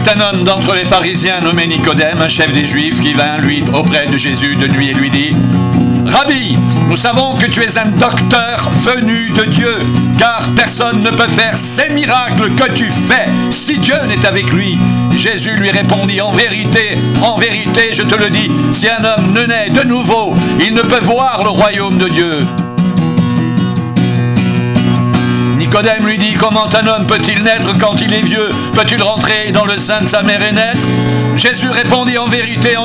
eut un homme d'entre les pharisiens nommé Nicodème, un chef des Juifs, qui vint, lui, auprès de Jésus de nuit et lui dit: Rabbi, nous savons que tu es un docteur venu de Dieu, car personne ne peut faire ces miracles que tu fais si Dieu n'est avec lui. Jésus lui répondit: en vérité, je te le dis, si un homme ne naît de nouveau, il ne peut voir le royaume de Dieu. Nicodème lui dit: comment un homme peut-il naître quand il est vieux? Peut-il rentrer dans le sein de sa mère et naître? Jésus répondit: en vérité,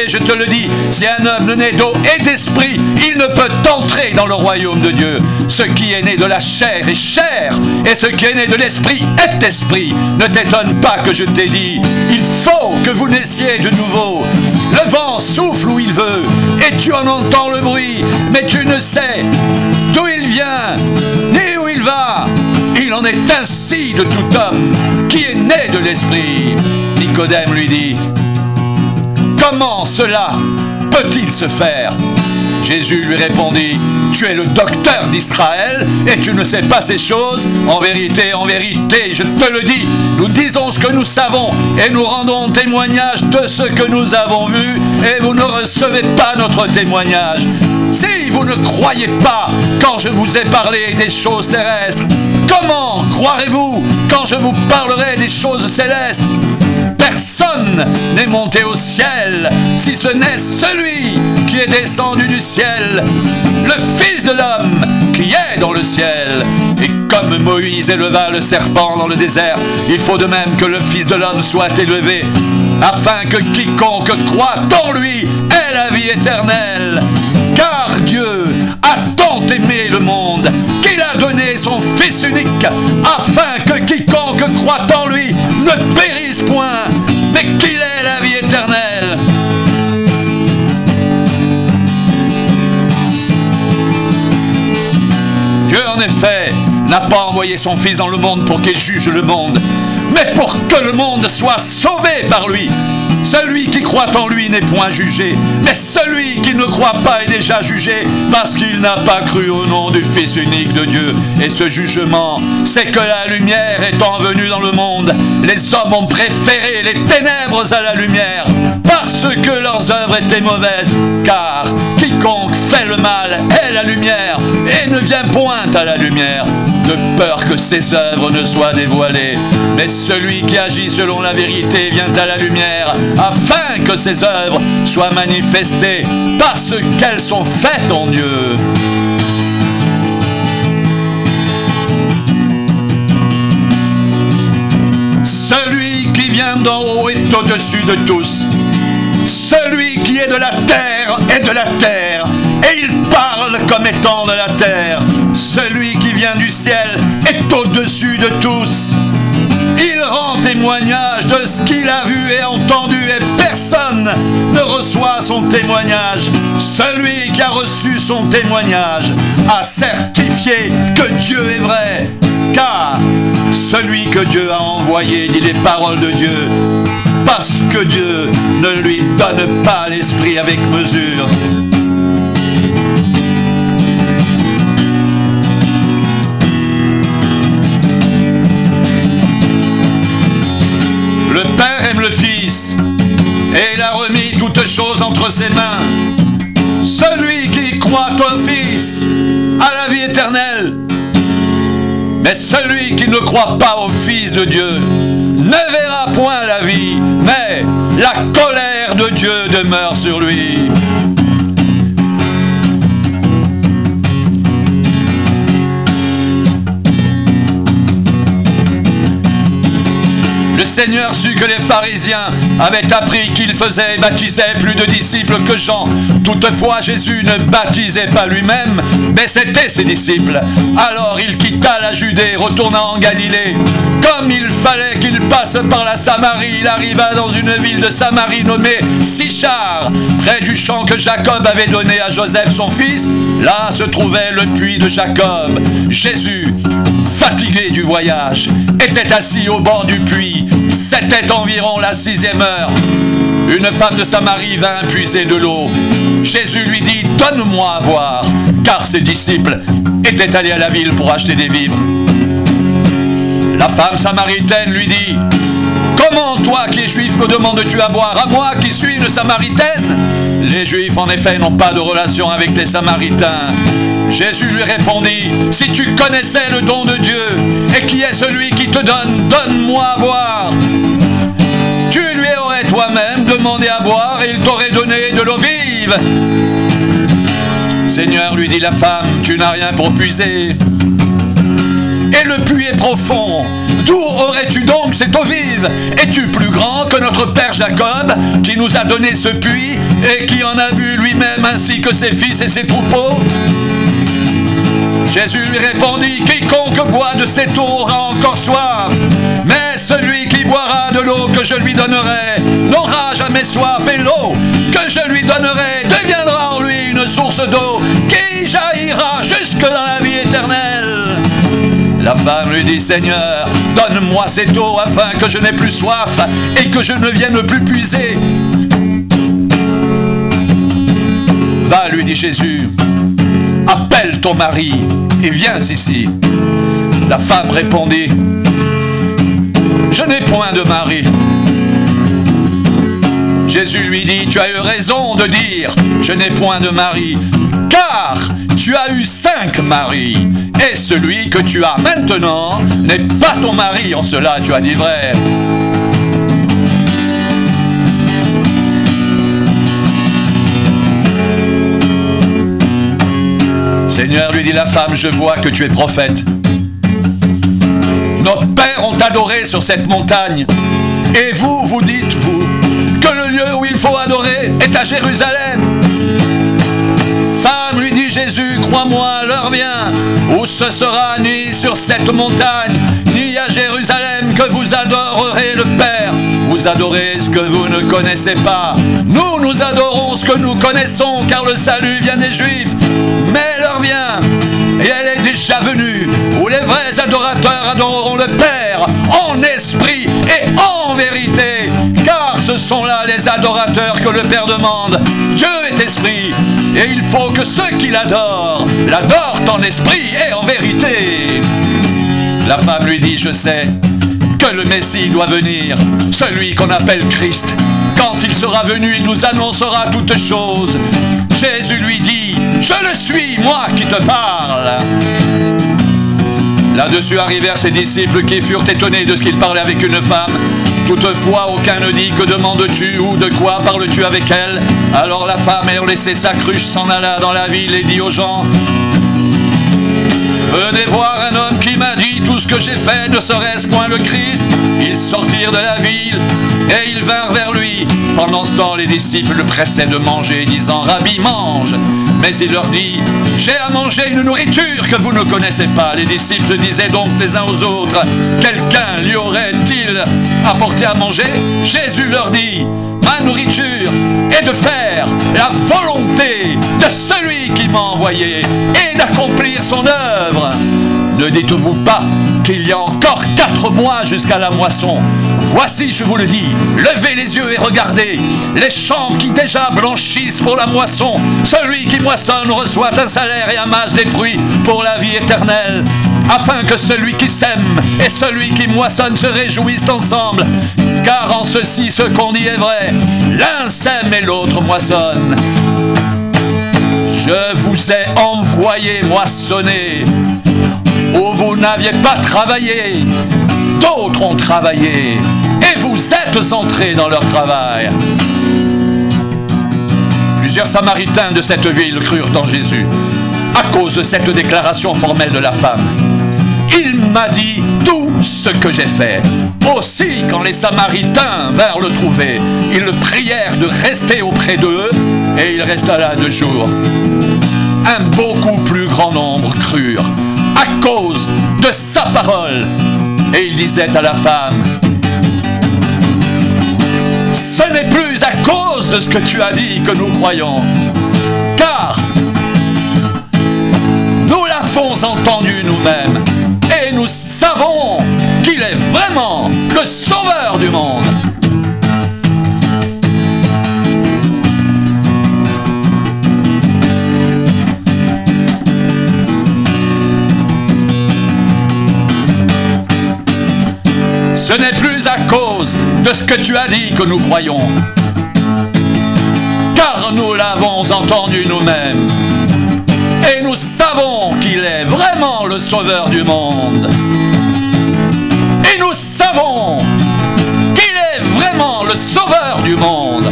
je te le dis, si un homme ne naît d'eau et d'esprit, il ne peut entrer dans le royaume de Dieu. Ce qui est né de la chair est chair, et ce qui est né de l'esprit est esprit. Ne t'étonne pas que je t'ai dit, il faut que vous naissiez de nouveau. Le vent souffle où il veut, et tu en entends le bruit, mais tu ne sais d'où il vient, ni où il va. Il en est ainsi de tout homme qui est né de l'esprit. Nicodème lui dit: comment cela peut-il se faire? Jésus lui répondit: tu es le docteur d'Israël et tu ne sais pas ces choses? En vérité, je te le dis, nous disons ce que nous savons et nous rendons témoignage de ce que nous avons vu, et vous ne recevez pas notre témoignage. Si vous ne croyez pas quand je vous ai parlé des choses terrestres, comment croirez-vous quand je vous parlerai des choses célestes? Personne n'est monté au ciel, si ce n'est celui qui est descendu du ciel, le Fils de l'homme qui est dans le ciel. Et comme Moïse éleva le serpent dans le désert, il faut de même que le Fils de l'homme soit élevé, afin que quiconque croit en lui ait la vie éternelle. Car Dieu a tant aimé le monde qu'il a donné son Fils unique, afin que quiconque croit en lui ne périsse point, mais qu'il ait la vie éternelle. Dieu, en effet, n'a pas envoyé son Fils dans le monde pour qu'il juge le monde, mais pour que le monde soit sauvé par lui. Celui qui croit en lui n'est point jugé, mais celui qui ne croit pas est déjà jugé, parce qu'il n'a pas cru au nom du Fils unique de Dieu. Et ce jugement, c'est que la lumière étant venue dans le monde, les hommes ont préféré les ténèbres à la lumière, parce que leurs œuvres étaient mauvaises. Car quiconque fait le mal est la lumière, et ne vient point à la lumière, de peur que ses œuvres ne soient dévoilées. Mais celui qui agit selon la vérité vient à la lumière, afin que ses œuvres soient manifestées, parce qu'elles sont faites en Dieu. Celui qui vient d'en haut est au-dessus de tous. Celui qui est de la terre est de la terre, et il parle comme étant de la terre. Celui qui vient du ciel est au-dessus de tous. Il rend témoignage de ce qu'il a vu et entendu, et personne ne reçoit son témoignage. Celui qui a reçu son témoignage a certifié que Dieu est vrai, car celui que Dieu a envoyé dit les paroles de Dieu, parce que Dieu ne lui donne pas l'esprit avec mesure. Le Père aime le Fils, et il a remis toutes choses entre ses mains. Celui qui croit au Fils a la vie éternelle, mais celui qui ne croit pas au Fils de Dieu ne verra point la vie, mais la colère de Dieu demeure sur lui. Le Seigneur sut que les pharisiens avaient appris qu'il faisait et baptisait plus de disciples que Jean. Toutefois, Jésus ne baptisait pas lui-même, mais c'était ses disciples. Alors il quitta la Judée, retourna en Galilée. Comme il fallait qu'il passe par la Samarie, il arriva dans une ville de Samarie nommée Sichar, près du champ que Jacob avait donné à Joseph son fils. Là se trouvait le puits de Jacob. Jésus, fatigué du voyage, était assis au bord du puits. C'était environ la 6e heure. Une femme de Samarie vint puiser de l'eau. Jésus lui dit: donne-moi à boire, car ses disciples étaient allés à la ville pour acheter des vivres. La femme samaritaine lui dit: Comment toi qui es juif me demandes-tu à boire, à moi qui suis une Samaritaine? Les Juifs en effet n'ont pas de relation avec les Samaritains. Jésus lui répondit, si tu connaissais le don de Dieu, et qui est celui qui te donne, donne-moi à boire. Tu lui aurais toi-même demandé à boire et il t'aurait donné de l'eau vive. Seigneur, lui dit la femme, tu n'as rien pour puiser. Et le puits est profond. D'où aurais-tu donc cette eau vive? Es-tu plus grand que notre père Jacob, qui nous a donné ce puits et qui en a bu lui-même ainsi que ses fils et ses troupeaux? Jésus lui répondit, quiconque boit de cette eau aura encore soif, mais celui qui boira de l'eau que je lui donnerai n'aura jamais soif, et l'eau que je lui donnerai deviendra en lui une source d'eau qui jaillira jusque dans la vie éternelle. La femme lui dit, Seigneur, donne-moi cette eau afin que je n'ai plus soif et que je ne vienne plus puiser. Va, lui dit Jésus, appelle ton mari et viens ici. La femme répondit, je n'ai point de mari. Jésus lui dit, tu as eu raison de dire, je n'ai point de mari, car tu as eu 5 maris, et celui que tu as maintenant n'est pas ton mari, en cela tu as dit vrai. Seigneur, lui dit la femme, je vois que tu es prophète. Nos pères ont adoré sur cette montagne, et vous, vous dites, vous, que le lieu où il faut adorer est à Jérusalem. Femme, lui dit Jésus, crois-moi, l'heure vient où ce sera ni sur cette montagne, ni à Jérusalem que vous adorerez le Père. Vous adorez ce que vous ne connaissez pas. Nous, nous adorons ce que nous connaissons, car le salut vient des Juifs. Mais l'heure vient, et elle est déjà venue, où les vrais adorateurs adoreront le Père en esprit et en vérité, car ce sont là les adorateurs que le Père demande. Dieu est esprit, et il faut que ceux qui l'adorent en esprit et en vérité. La femme lui dit, je sais que le Messie doit venir, celui qu'on appelle Christ. Quand il sera venu, il nous annoncera toutes choses. Jésus lui dit, je le suis, moi qui te parle. Là-dessus arrivèrent ses disciples qui furent étonnés de ce qu'il parlait avec une femme. Toutefois, aucun ne dit, que demandes-tu ou de quoi parles-tu avec elle? Alors la femme, ayant laissé sa cruche, s'en alla dans la ville et dit aux gens, venez voir un homme qui m'a dit tout ce que j'ai fait, ne serait-ce point le Christ? Ils sortirent de la ville et ils vinrent vers lui. Pendant ce temps, les disciples le pressaient de manger, disant, Rabbi, mange. Mais il leur dit, j'ai à manger une nourriture que vous ne connaissez pas. Les disciples disaient donc les uns aux autres, quelqu'un lui aurait-il apporté à manger? Jésus leur dit, ma nourriture est de faire la volonté de celui qui m'a envoyé et d'accomplir son œuvre. Ne dites-vous pas qu'il y a encore 4 mois jusqu'à la moisson? Voici, je vous le dis, levez les yeux et regardez, les champs qui déjà blanchissent pour la moisson. Celui qui moissonne reçoit un salaire et amasse des fruits pour la vie éternelle, afin que celui qui sème et celui qui moissonne se réjouissent ensemble. Car en ceci, ce qu'on dit est vrai, l'un sème et l'autre moissonne. Je vous ai envoyé moissonner où vous n'aviez pas travaillé. D'autres ont travaillé, et vous êtes entrés dans leur travail. Plusieurs Samaritains de cette ville crurent en Jésus, à cause de cette déclaration formelle de la femme. Il m'a dit tout ce que j'ai fait. Aussi, quand les Samaritains vinrent le trouver, ils le prièrent de rester auprès d'eux, et il resta là 2 jours. Un beaucoup plus grand nombre crurent, à cause de sa parole. Et il disait à la femme, ce n'est plus à cause de ce que tu as dit que nous croyons, car nous l'avons entendu nous-mêmes, et nous savons qu'il est vraiment le sauveur du monde. Ce n'est plus à cause de ce que tu as dit que nous croyons. Car nous l'avons entendu nous-mêmes. Et nous savons qu'il est vraiment le Sauveur du monde. Et nous savons qu'il est vraiment le Sauveur du monde.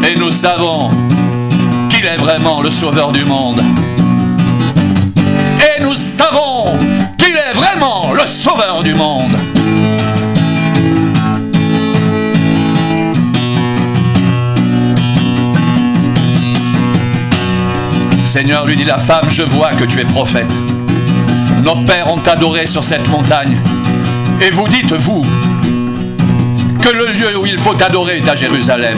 Et nous savons qu'il est vraiment le Sauveur du monde. Et nous savons qu'il est vraiment le Sauveur du monde. Seigneur, lui dit la femme, je vois que tu es prophète. Nos pères ont adoré sur cette montagne. Et vous dites, vous, que le lieu où il faut adorer est à Jérusalem.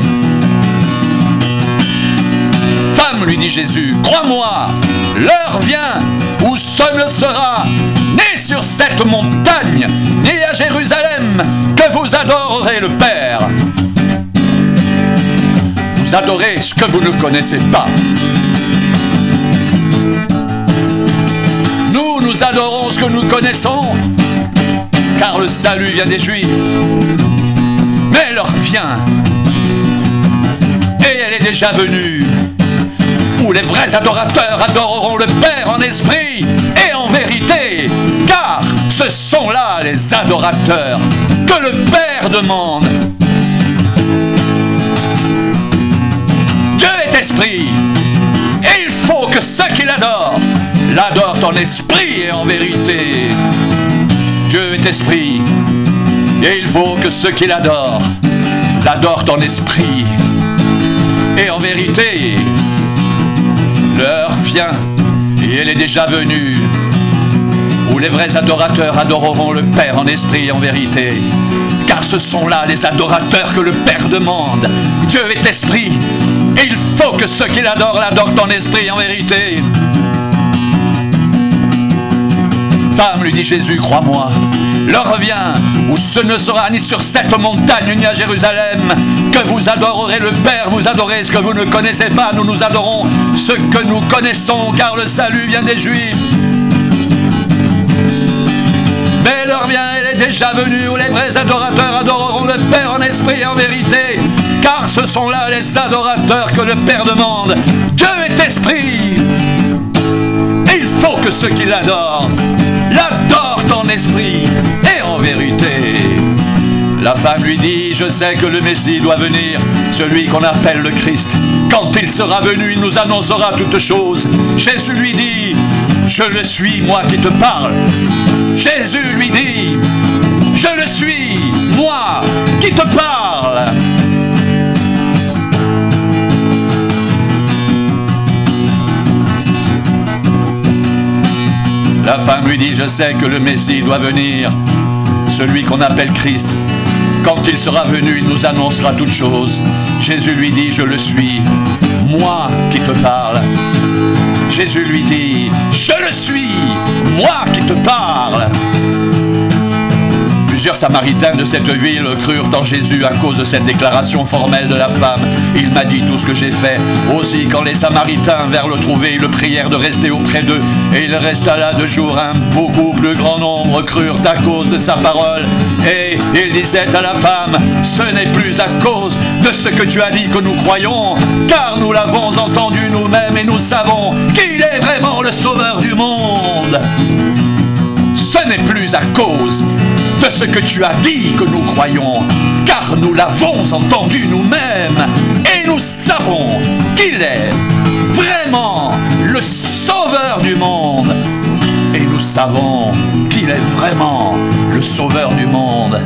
Femme, lui dit Jésus, crois-moi, l'heure vient où ce ne sera ni sur cette montagne, ni à Jérusalem, que vous adorerez le Père. Vous adorez ce que vous ne connaissez pas. Nous adorons ce que nous connaissons, car le salut vient des Juifs. Mais l'heure vient, et elle est déjà venue, où les vrais adorateurs adoreront le Père en esprit et en vérité, car ce sont là les adorateurs que le Père demande. Dieu est esprit, et il faut que ceux qui l'adorent l'adorent en esprit et en vérité. Dieu est esprit, et il faut que ceux qui l'adorent l'adorent en esprit et en vérité. L'heure vient, et elle est déjà venue, où les vrais adorateurs adoreront le Père en esprit et en vérité. Car ce sont là les adorateurs que le Père demande. Dieu est esprit, et il faut que ceux qui l'adorent l'adorent en esprit et en vérité. Femme, lui dit Jésus, crois-moi, l'heure vient où ce ne sera ni sur cette montagne ni à Jérusalem que vous adorerez le Père, vous adorez ce que vous ne connaissez pas, nous adorons ce que nous connaissons, car le salut vient des Juifs. Mais l'heure vient, elle est déjà venue, où les vrais adorateurs adoreront le Père en esprit et en vérité, car ce sont là les adorateurs que le Père demande. Dieu est esprit, et il faut que ceux qui l'adorent l'adorent en esprit et en vérité. La femme lui dit, je sais que le Messie doit venir, celui qu'on appelle le Christ. Quand il sera venu, il nous annoncera toutes choses. Jésus lui dit, je le suis, moi qui te parle. Jésus lui dit, je le suis, moi qui te parle. La femme lui dit, je sais que le Messie doit venir, celui qu'on appelle Christ. Quand il sera venu, il nous annoncera toutes choses. Jésus lui dit, je le suis, moi qui te parle. Jésus lui dit, je le suis, moi qui te parle. Plusieurs Samaritains de cette ville crurent en Jésus à cause de cette déclaration formelle de la femme. Il m'a dit tout ce que j'ai fait. Aussi, quand les Samaritains vinrent le trouver, ils le prièrent de rester auprès d'eux. Et il resta là 2 jours. Un beaucoup plus grand nombre crurent à cause de sa parole. Et il disait à la femme, ce n'est plus à cause de ce que tu as dit que nous croyons, car nous l'avons entendu nous-mêmes et nous savons qu'il est vraiment le Sauveur du monde. Ce n'est plus à cause de ce que tu as dit que nous croyons, car nous l'avons entendu nous-mêmes et nous savons qu'il est vraiment le Sauveur du monde. Et nous savons qu'il est vraiment le Sauveur du monde.